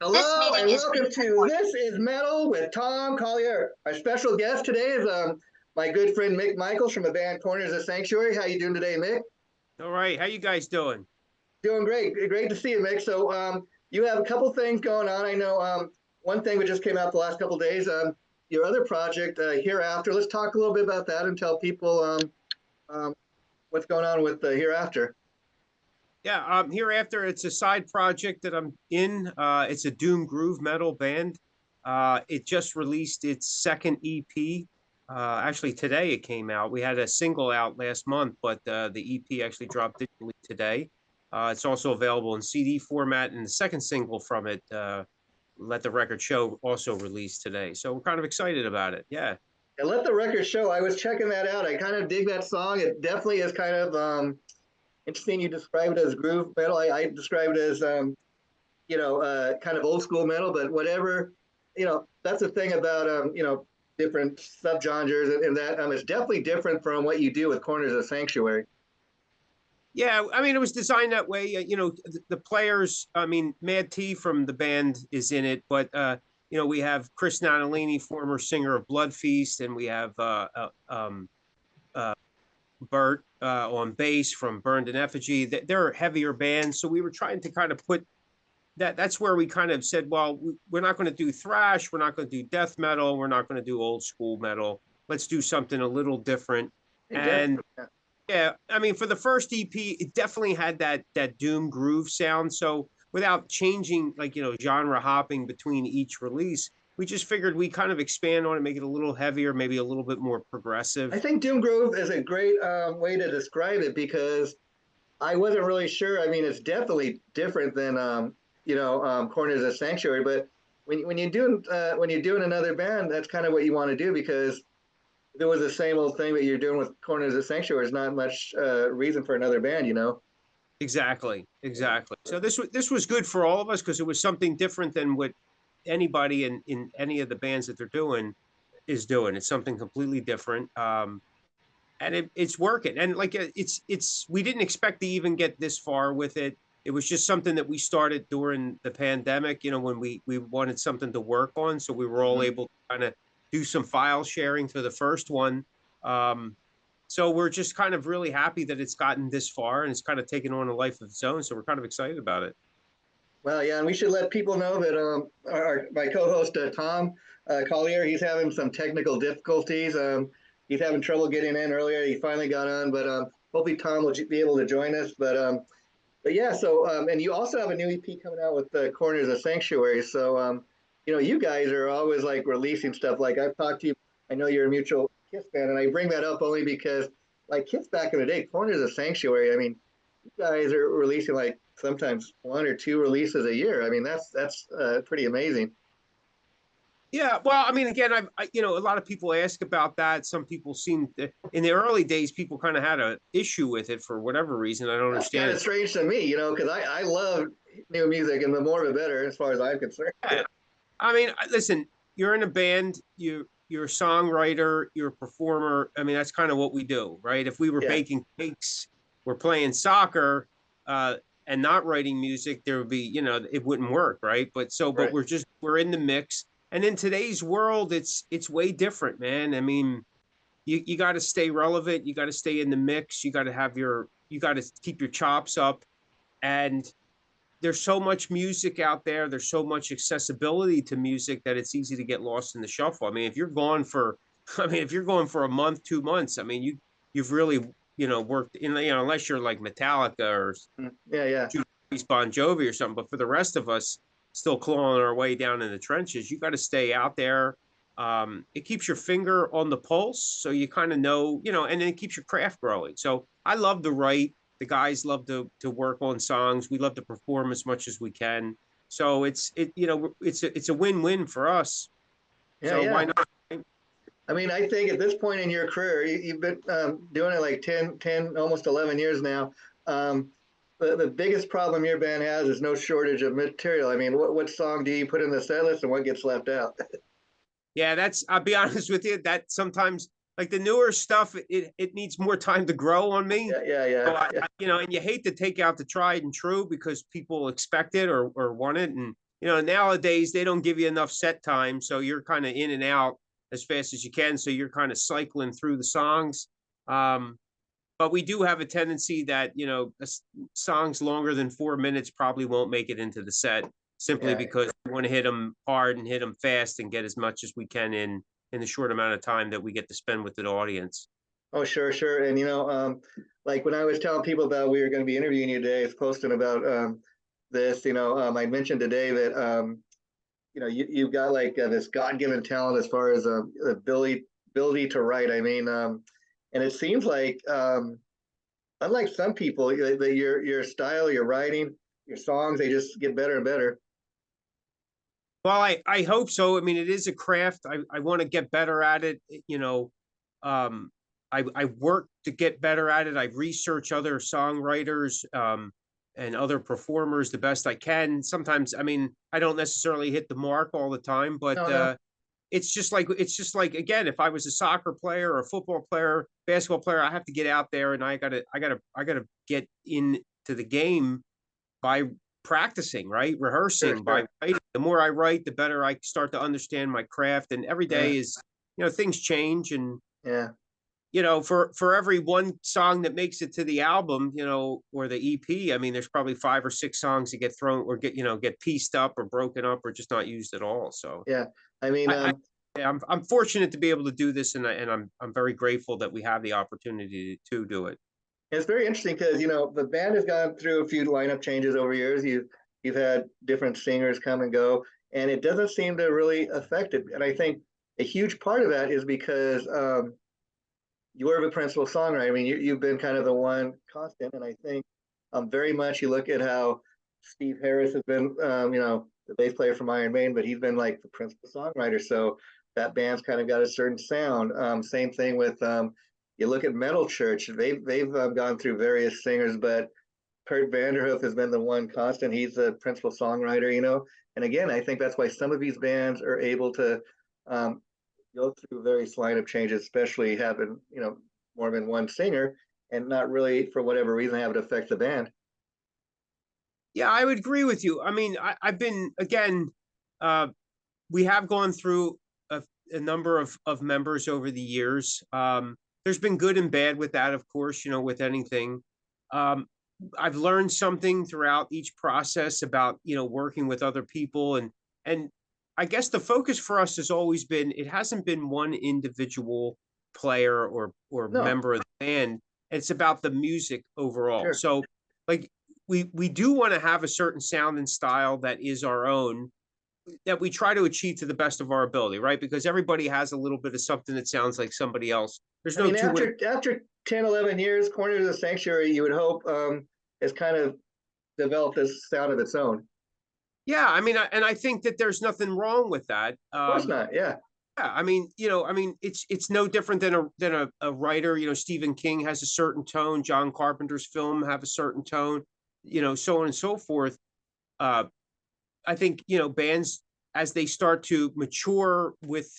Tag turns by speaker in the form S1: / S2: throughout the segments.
S1: Hello and welcome to This is Metal with Tom Collier. Our special guest today is my good friend Mick Michaels from the band Corners of Sanctuary. How you doing today, Mick?
S2: All right. How you guys doing?
S1: Doing great. Great to see you, Mick. So you have a couple things going on. I know one thing that just came out the last couple of days, your other project, Hereafter. Let's talk a little bit about that and tell people what's going on with Hereafter.
S2: Yeah, Hereafter, it's a side project that I'm in. It's a doom groove metal band. It just released its second EP. Actually, today it came out. We had a single out last month, but the EP actually dropped digitally today. It's also available in CD format, and the second single from it, Let the Record Show, also released today. So we're kind of excited about it. Yeah.
S1: And Let the Record Show. I was checking that out. I kind of dig that song. It definitely is kind of interesting. You describe it as groove metal. I describe it as kind of old school metal, but whatever, that's the thing about different subgenres, and that it's definitely different from what you do with Corners of Sanctuary.
S2: Yeah, I mean, it was designed that way. The players, I mean, Mad T from the band is in it, but we have Chris Nanolini, former singer of Blood Feast, and we have Bert on bass from Burned in Effigy. They're heavier bands, so we were trying to kind of put that's where we kind of said, well, we're not going to do thrash, we're not going to do death metal, we're not going to do old school metal. Let's do something a little different. And yeah, I mean, for the first EP, it definitely had that doom groove sound. So without changing, genre hopping between each release, we just figured we kind of expand on it, make it a little heavier, maybe a little bit more progressive.
S1: I think doom groove is a great way to describe it, because I wasn't really sure. I mean, it's definitely different than Corners of Sanctuary, but when you're doing another band, that's kind of what you want to do, because if it was the same old thing that you're doing with Corners of Sanctuary, there's not much reason for another band,
S2: Exactly. So this was good for all of us because it was something different than what anybody in any of the bands that they're doing is doing. It's something completely different. And it's working. And we didn't expect to even get this far with it. It was just something that we started during the pandemic, when we wanted something to work on. So we were all able to kind of do some file sharing for the first one. So we're just kind of really happy that it's gotten this far and it's kind of taken on a life of its own. So we're kind of excited about it.
S1: Well, yeah, and we should let people know that my co-host Tom Collier, he's having some technical difficulties. He's having trouble getting in earlier. He finally got on, but hopefully Tom will be able to join us. But yeah, so and you also have a new EP coming out with the Corners of Sanctuary. So you guys are always like releasing stuff. Like I've talked to you, I know you're a mutual Kiss fan, and I bring that up only because like Kiss back in the day, Corners of Sanctuary. I mean, you guys are releasing like sometimes one or two releases a year. I mean, that's pretty amazing.
S2: Yeah, well, I mean, again, a lot of people ask about that. Some people seem in the early days, people kind of had an issue with it for whatever reason. I don't understand.
S1: Kind of strange to me, because I love new music, and the more the better, as far as I'm concerned.
S2: Yeah. I mean, listen, you're in a band, you're a songwriter, you're a performer. I mean, that's kind of what we do, right? If we were baking cakes, we're playing soccer, and not writing music, there would be, it wouldn't work, right? But we're in the mix. And in today's world, it's way different, man. I mean, you got to stay relevant. You got to stay in the mix. You got to keep your chops up. And there's so much music out there. There's so much accessibility to music that it's easy to get lost in the shuffle. I mean, if you're going for a month, 2 months, I mean, you've really, worked in, unless you're like Metallica or Bon Jovi or something. But for the rest of us, still clawing our way down in the trenches, you got to stay out there. It keeps your finger on the pulse, so you kind of know, and then it keeps your craft growing. So I love to write. The guys love to work on songs. We love to perform as much as we can. So it's a win-win for us.
S1: Yeah,
S2: so why not?
S1: I mean, I think at this point in your career, you've been doing it like 10, almost 11 years now. The biggest problem your band has is no shortage of material. I mean, what song do you put in the set list and what gets left out?
S2: Yeah, I'll be honest with you, that sometimes like the newer stuff, it needs more time to grow on me.
S1: Yeah.
S2: So and you hate to take out the tried and true because people expect it or want it. And nowadays they don't give you enough set time, so you're kind of in and out as fast as you can. So you're kind of cycling through the songs. But we do have a tendency that, songs longer than 4 minutes probably won't make it into the set, simply because we want to hit them hard and hit them fast and get as much as we can in the short amount of time that we get to spend with the audience.
S1: Oh, sure, sure. And, like when I was telling people about we were going to be interviewing you today, I was posting about this, I mentioned today that, you've got like this God-given talent as far as ability to write. I mean, and it seems like, unlike some people, that your style, your writing, your songs, they just get better and better.
S2: Well, I hope so. I mean, it is a craft. I want to get better at it. I work to get better at it. I research other songwriters and other performers the best I can. Sometimes, I mean, I don't necessarily hit the mark all the time, but
S1: No.
S2: it's just like again, if I was a soccer player or a football player, basketball player, I have to get out there and I gotta get into the game by practicing, right? Rehearsing,
S1: Sure.
S2: by writing. The more I write, the better I start to understand my craft. And every day is, things change. And, for every one song that makes it to the album, or the EP, I mean, there's probably 5 or 6 songs that get thrown or get pieced up or broken up or just not used at all. So,
S1: I mean,
S2: I'm fortunate to be able to do this, and I'm very grateful that we have the opportunity to do it.
S1: it's very interesting because the band has gone through a few lineup changes over years. You've had different singers come and go, and it doesn't seem to really affect it. And I think a huge part of that is because you're the principal songwriter. I mean, you've been kind of the one constant, and I think very much you look at how Steve Harris has been, the bass player from Iron Maiden, but he's been like the principal songwriter. So that band's kind of got a certain sound. Same thing with you look at Metal Church. They've gone through various singers, but Kurt Vanderhoof has been the one constant. He's the principal songwriter. And again, I think that's why some of these bands are able to go through various lineup changes, especially having more than one singer, and not really for whatever reason have it affect the band.
S2: Yeah, I would agree with you. I mean, I've been, again, we have gone through a number of members over the years. There's been good and bad with that, of course, with anything. I've learned something throughout each process about, working with other people. And I guess the focus for us has always been, it hasn't been one individual player or member of the band. It's about the music overall.
S1: Sure.
S2: So like, we do want to have a certain sound and style that is our own, that we try to achieve to the best of our ability, right? Because everybody has a little bit of something that sounds like somebody else. There's no
S1: after 10, 11 years, Corner to the Sanctuary, you would hope has kind of developed this sound of its own.
S2: Yeah, I mean, and I think that there's nothing wrong with that.
S1: Of course not. Yeah.
S2: Yeah, I mean, it's no different than a writer. Stephen King has a certain tone. John Carpenter's film have a certain tone. So on and so forth. I think, bands, as they start to mature with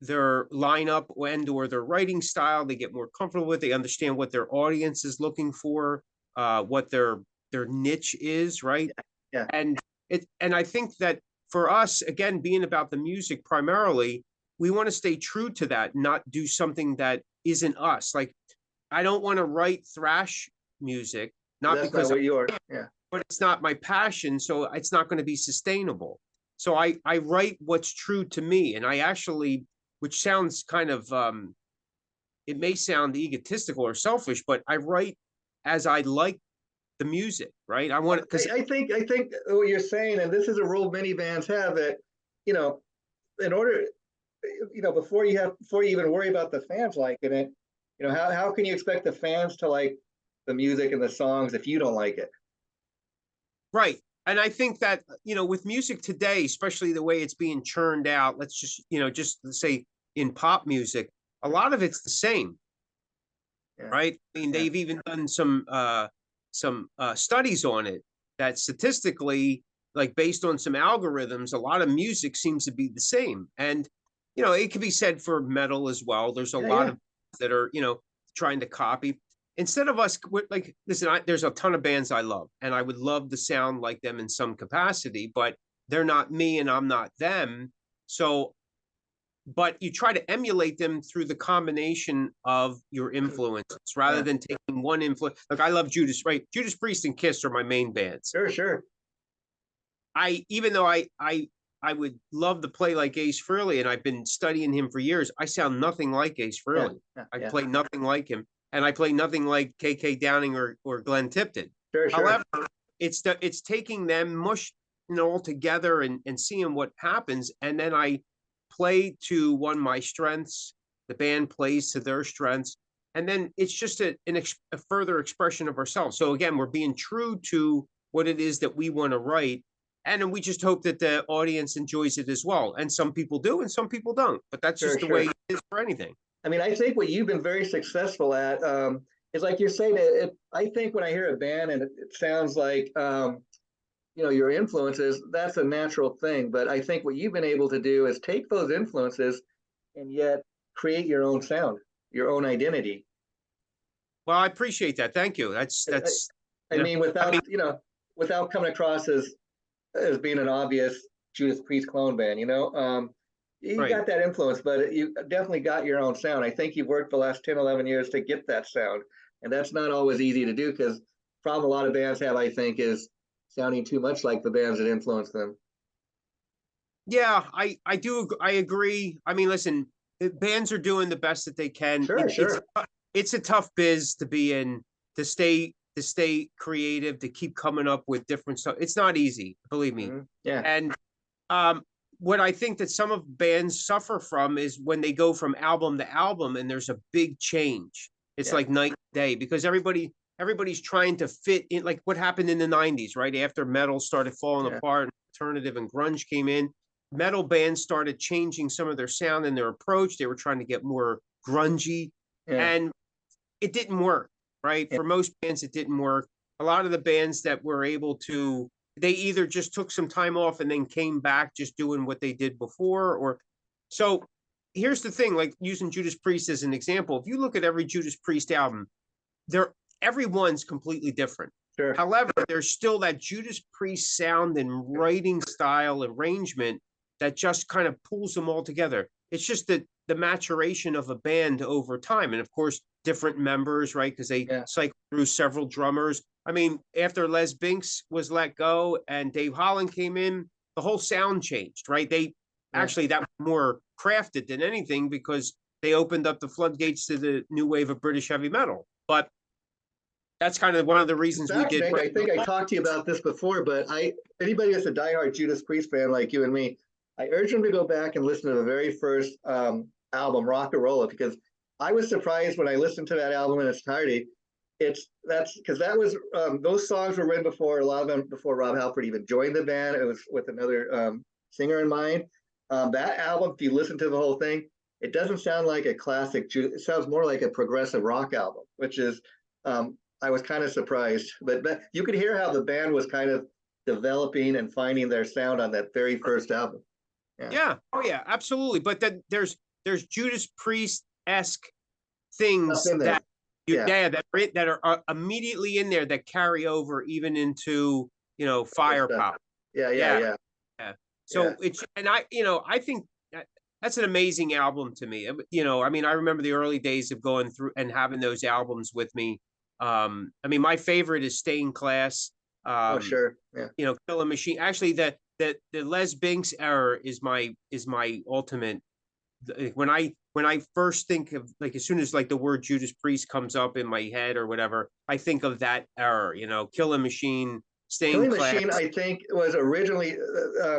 S2: their lineup or their writing style, they get more comfortable with, they understand what their audience is looking for, what their niche is, right?
S1: Yeah.
S2: And I think that for us, again, being about the music primarily, we want to stay true to that, not do something that isn't us. Like, I don't want to write thrash music,
S1: not because what you are. Yeah.
S2: But it's not my passion, so it's not going to be sustainable. So I write what's true to me, and I actually, which sounds kind of, it may sound egotistical or selfish, but I write as I like the music, right? I want because
S1: I think what you're saying, and this is a rule many bands have, that in order, before you even worry about the fans liking it, how can you expect the fans to like the music and the songs if you don't like it?
S2: Right. And I think that, with music today, especially the way it's being churned out, let's just, just say in pop music, a lot of it's the same. Yeah. Right. I mean, they've even done some studies on it that statistically, like based on some algorithms, a lot of music seems to be the same. And, it can be said for metal as well. There's a lot of that are, trying to copy. Instead of us, like, listen, there's a ton of bands I love, and I would love to sound like them in some capacity, but they're not me and I'm not them. So, but you try to emulate them through the combination of your influences rather than taking one influence. Like I love Judas, right? Judas Priest and Kiss are my main bands.
S1: Sure.
S2: Even though I would love to play like Ace Frehley, and I've been studying him for years, I sound nothing like Ace Frehley. I play nothing like him, and I play nothing like KK Downing or Glenn Tipton.
S1: Sure.
S2: However, it's taking them mush, all together and seeing what happens, and then I play to my strengths, the band plays to their strengths, and then it's just a further expression of ourselves. So again, we're being true to what it is that we want to write, and then we just hope that the audience enjoys it as well. And some people do and some people don't, but that's just the way it is for anything.
S1: I mean, I think what you've been very successful at is like you're saying, I think when I hear a band and it sounds like your influences, that's a natural thing. But I think what you've been able to do is take those influences and yet create your own sound, your own identity.
S2: Well, I appreciate that. Thank you.
S1: I mean, without coming across as being an obvious Judas Priest clone band, you got that influence, but you definitely got your own sound. I think you've worked the last 10, 11 years to get that sound. And that's not always easy to do, because the problem a lot of bands have, I think, is sounding too much like the bands that influence them.
S2: Yeah, I do. I agree. I mean, listen, bands are doing the best that they can.
S1: Sure.
S2: It's a tough biz to be in, to stay creative, to keep coming up with different stuff. It's not easy, believe me.
S1: Yeah.
S2: And what I think that some of bands suffer from is when they go from album to album and there's a big change. It's like night and day, because everybody's trying to fit in, like what happened in the 90s, right? After metal started falling apart and alternative and grunge came in, metal bands started changing some of their sound and their approach. They were trying to get more grungy, and it didn't work, right? For most bands, it didn't work. A lot of the bands that were able to, they either just took some time off and then came back just doing what they did before, or so. Here's the thing, like using Judas Priest as an example, if you look at every Judas Priest album, everyone's completely different.
S1: Sure.
S2: However, there's still that Judas Priest sound and writing style, arrangement that just kind of pulls them all together. It's just that the maturation of a band over time. And of course, different members, right? Because they cycle through several drummers. I mean, after Les Binks was let go and Dave Holland came in, the whole sound changed, right? Actually, that was more crafted than anything, because they opened up the floodgates to the new wave of British heavy metal. But that's kind of one of the reasons we did.
S1: I think I talked to you about this before, but anybody that's a diehard Judas Priest fan like you and me, I urge them to go back and listen to the very first album, Rock and Roll, because I was surprised when I listened to that album in its entirety. That's because that was those songs were written before, a lot of them before Rob Halford even joined the band. It was with another singer in mind. That album, if you listen to the whole thing, it doesn't sound like a classic. It sounds more like a progressive rock album, which is I was kind of surprised. But you could hear how the band was kind of developing and finding their sound on that very first album.
S2: Yeah. Oh yeah, absolutely. But then there's Judas Priest-esque things that that are immediately in there that carry over even into Firepower.
S1: Yeah.
S2: So it's, and I think that's an amazing album to me. I mean, I remember the early days of going through and having those albums with me. I mean, my favorite is Stay in Class.
S1: Sure. Yeah.
S2: Kill a Machine. Actually, the Les Binks era is my ultimate. When I first think of, like, as soon as like the word Judas Priest comes up in my head or whatever, I think of that era. Kill a Machine.
S1: Killing Machine, I think, was originally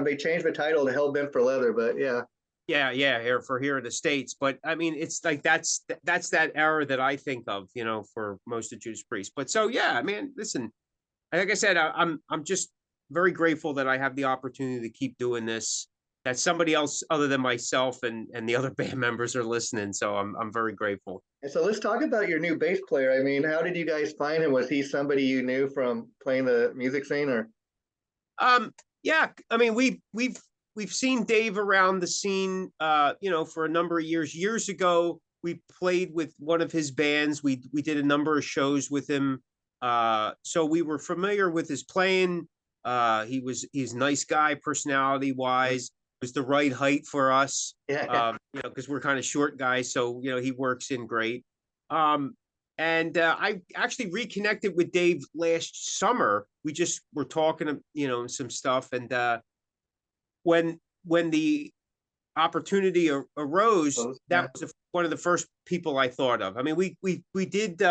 S1: they changed the title to Hell Bent for Leather, but
S2: here in the States. But I mean, it's like that's that era that I think of, for most of Judas Priest. But so I mean, listen, like I said, I'm just very grateful that I have the opportunity to keep doing this. That somebody else other than myself and the other band members are listening. So I'm very grateful.
S1: And so let's talk about your new bass player. I mean, how did you guys find him? Was he somebody you knew from playing the music scene, or?
S2: Yeah. I mean, we've seen Dave around the scene, for a number of years. Years ago, we played with one of his bands. We did a number of shows with him. So we were familiar with his playing. He's a nice guy, personality wise. Was the right height for us.
S1: Yeah.
S2: Because we're kind of short guys, so he works in great. And I actually reconnected with Dave last summer. We just were talking, some stuff, and when the opportunity arose, that was one of the first people I thought of. I mean, we did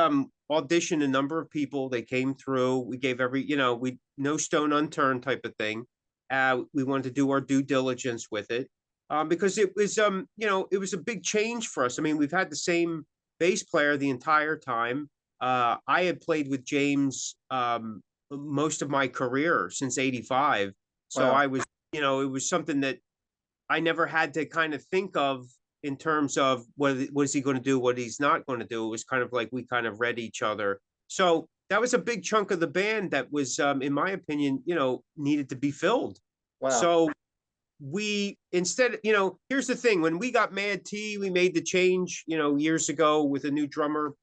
S2: audition a number of people. They came through. We gave we no stone unturned type of thing. We wanted to do our due diligence with it because it was it was a big change for us. I mean, we've had the same bass player the entire time. I had played with James most of my career since '85, so
S1: Wow.
S2: I was it was something that I never had to kind of think of in terms of what is he going to do, what he's not going to do. It was kind of like we kind of read each other. So that was a big chunk of the band that was, in my opinion, needed to be filled.
S1: Wow.
S2: So we instead, here's the thing: when we got Mad T, we made the change, years ago with a new drummer.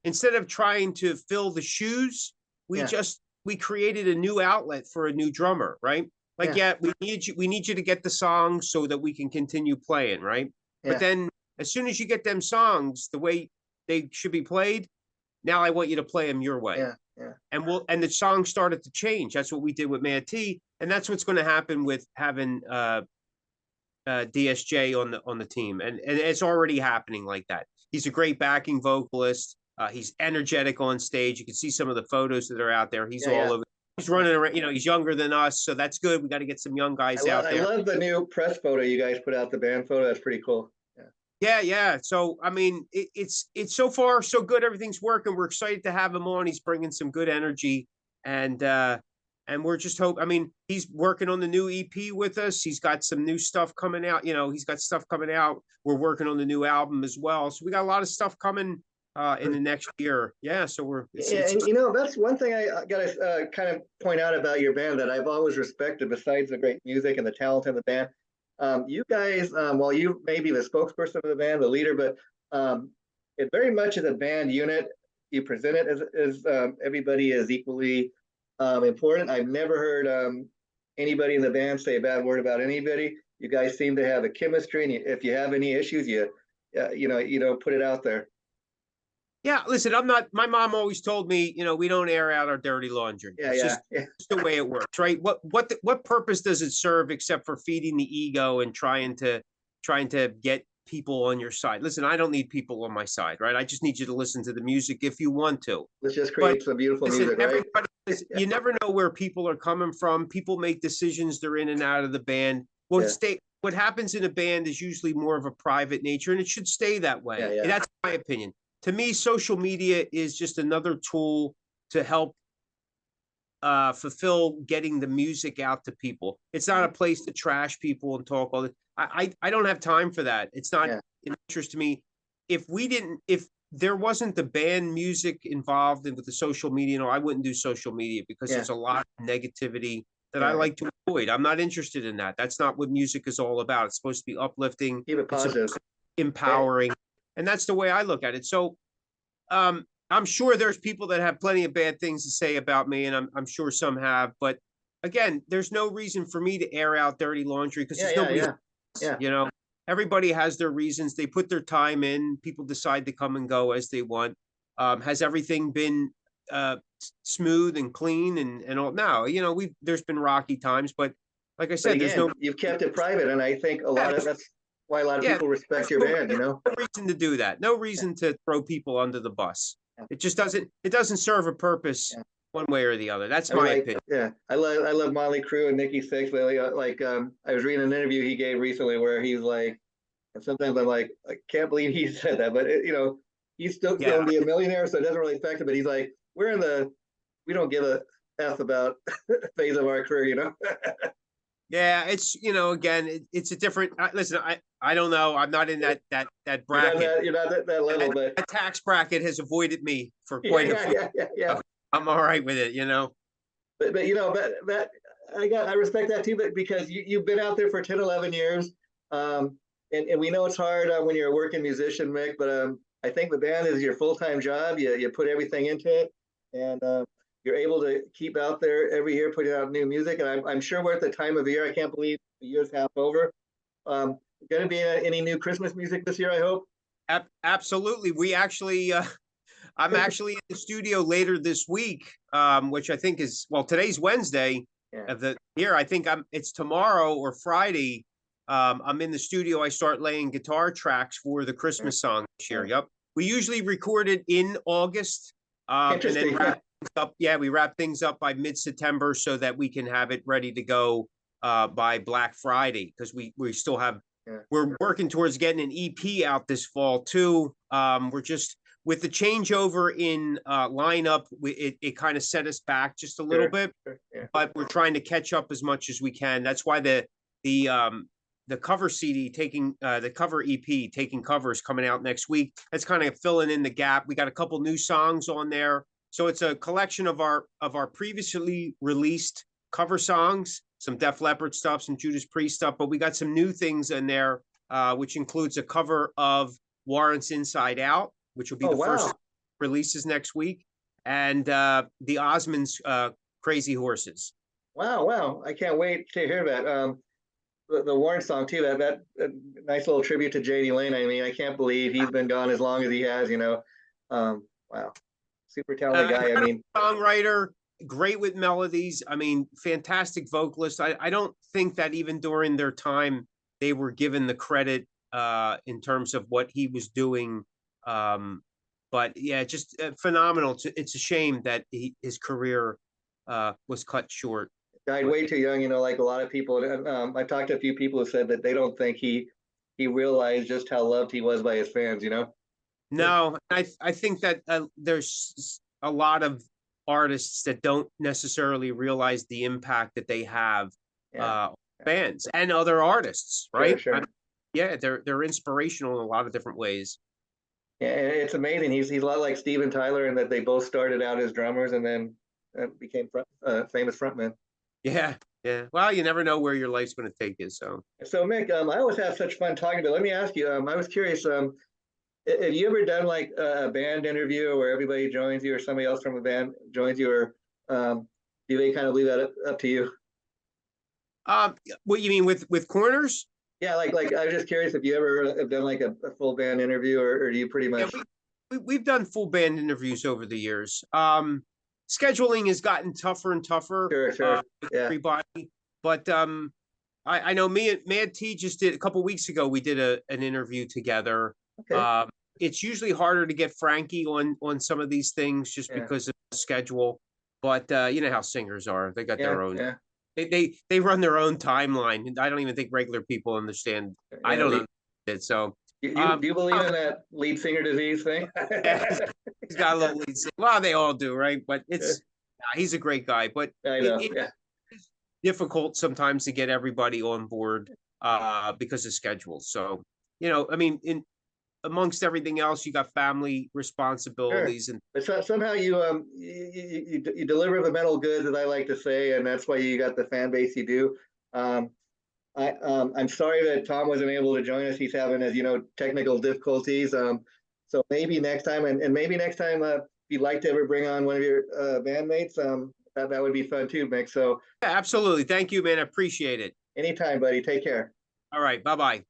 S2: Instead of trying to fill the shoes, we created a new outlet for a new drummer, right? Like, we need you to get the songs so that we can continue playing, right? But then as soon as you get them songs the way they should be played, now I want you to play them your way. And the songs started to change. That's what we did with Mad T, and that's what's going to happen with having DSJ on the team, and it's already happening like that. He's a great backing vocalist. He's energetic on stage. You can see some of the photos that are out there. He's all over. He's running around. He's younger than us, so that's good. We got to get some young guys out there.
S1: I love the new press photo you guys put out, the band photo. That's pretty cool.
S2: Yeah. So I mean, it's so far so good. Everything's working. We're excited to have him on. He's bringing some good energy, and we're just hope. I mean, he's working on the new EP with us. He's got some new stuff coming out. He's got stuff coming out. We're working on the new album as well. So we got a lot of stuff coming in the next year. Yeah. So
S1: that's one thing I gotta kind of point out about your band that I've always respected, besides the great music and the talent in the band. You guys, while you may be the spokesperson of the band, the leader, but it very much is a band unit. You present it as everybody is equally important. I've never heard anybody in the band say a bad word about anybody. You guys seem to have a chemistry, and if you have any issues, you put it out there.
S2: Yeah, listen, my mom always told me, we don't air out our dirty laundry. It's just the way it works, right? What purpose does it serve except for feeding the ego and trying to get people on your side? Listen, I don't need people on my side, right? I just need you to listen to the music if you want to.
S1: Let's just create some beautiful music, right?
S2: You never know where people are coming from. People make decisions. They're in and out of the band. What happens in a band is usually more of a private nature, and it should stay that way. That's my opinion. To me, social media is just another tool to help fulfill getting the music out to people. It's not a place to trash people and talk all the. I don't have time for that. It's not an interest to me. If there wasn't the band music involved with the social media, I wouldn't do social media because there's a lot of negativity that I like to avoid. I'm not interested in that. That's not what music is all about. It's supposed to be uplifting,
S1: keep it positive,
S2: empowering. And that's the way I look at it. So I'm sure there's people that have plenty of bad things to say about me, and I'm sure some have. But again, there's no reason for me to air out dirty laundry because there's nobody. Everybody has their reasons. They put their time in. People decide to come and go as they want. Has everything been smooth and clean and all? No, there's been rocky times, but like I said,
S1: you've kept it private, and I think that's why a lot of people respect your band.
S2: No reason to do that. No reason to throw people under the bus. It just doesn't serve a purpose one way or the other. That's my opinion.
S1: Yeah, I love Motley Crue and Nikki Sixx. I was reading an interview he gave recently where he's like, and sometimes I'm like, I can't believe he said that, but he's still going to be a millionaire, so it doesn't really affect him. But he's like, we don't give a F about phase of our career,
S2: Yeah, it's again, it's a different. Listen, I don't know. I'm not in that bracket.
S1: You're not that level, but
S2: a tax bracket has avoided me for quite a.
S1: Yeah.
S2: I'm all right with it,
S1: But that I respect that too, but because you've been out there for 10, 11 years, and we know it's hard when you're a working musician, Mick. But I think the band is your full-time job. You put everything into it, and you're able to keep out there every year putting out new music. And I'm sure we're at the time of the year. I can't believe the year's half over. Going to be any new Christmas music this year, I hope?
S2: Absolutely. We actually, I'm actually in the studio later this week, which I think is, well, today's Wednesday of the year. I think it's tomorrow or Friday. I'm in the studio. I start laying guitar tracks for the Christmas song this year. Yep. We usually record it in August. And then wrap things up. Yeah, we wrap things up by mid-September so that we can have it ready to go by Black Friday, because we still have, we're working towards getting an EP out this fall too. We're just, with the changeover in lineup, it kind of set us back just a little bit, but we're trying to catch up as much as we can. That's why the cover CD the cover EP Taking Covers coming out next week. That's kind of filling in the gap. We got a couple new songs on there, so it's a collection of our previously released cover songs, some Def Leppard stuff, some Judas Priest stuff, but we got some new things in there, which includes a cover of Warrant's Inside Out, which will be first releases next week, and the Osmonds' Crazy Horses.
S1: Wow! I can't wait to hear that. The Warrant song too. That nice little tribute to J.D. Lane. I mean, I can't believe he's been gone as long as he has. Wow, super talented guy. I mean,
S2: songwriter, great with melodies. I mean, fantastic vocalist. I don't think that even during their time they were given the credit in terms of what he was doing. But yeah, just phenomenal. It's a shame that his career was cut short.
S1: Died way too young, like a lot of people. I talked to a few people who said that they don't think he realized just how loved he was by his fans.
S2: No, I think that there's a lot of artists that don't necessarily realize the impact that they have fans and other artists, right?
S1: Sure.
S2: Yeah, they're inspirational in a lot of different ways.
S1: Yeah, it's amazing. He's a lot like Steven Tyler in that they both started out as drummers and then became famous frontmen.
S2: Yeah. Well, you never know where your life's going to take you. So
S1: Mick, I always have such fun talking to you. Let me ask you, I was curious, have you ever done like a band interview where everybody joins you or somebody else from a band joins you, or do they kind of leave that up to you?
S2: What you mean with corners?
S1: Yeah, like I was just curious if you ever have done like a full band interview, or do you pretty much?
S2: Yeah, we've done full band interviews over the years. Scheduling has gotten tougher and tougher.
S1: Sure.
S2: Everybody, but I know me and Mad T just did a couple weeks ago. We did an interview together. Okay. It's usually harder to get Frankie on some of these things just because of the schedule. But you know how singers are; they got their own. Yeah. They run their own timeline. I don't even think regular people understand. I don't understand it. So.
S1: Do you believe in that lead singer disease thing?
S2: He's got a little lead singer. Well, they all do, right? But he's a great guy. But
S1: I know.
S2: It's difficult sometimes to get everybody on board because of schedules. So, I mean, amongst everything else, you got family responsibilities,
S1: but somehow you deliver the metal goods, as I like to say, and that's why you got the fan base you do. I'm sorry that Tom wasn't able to join us. He's having, as you know, technical difficulties. So maybe next time, and maybe next time, if you'd like to ever bring on one of your bandmates, that would be fun too, Mick. So
S2: yeah, absolutely. Thank you, man. I appreciate it.
S1: Anytime, buddy. Take care.
S2: All right. Bye-bye.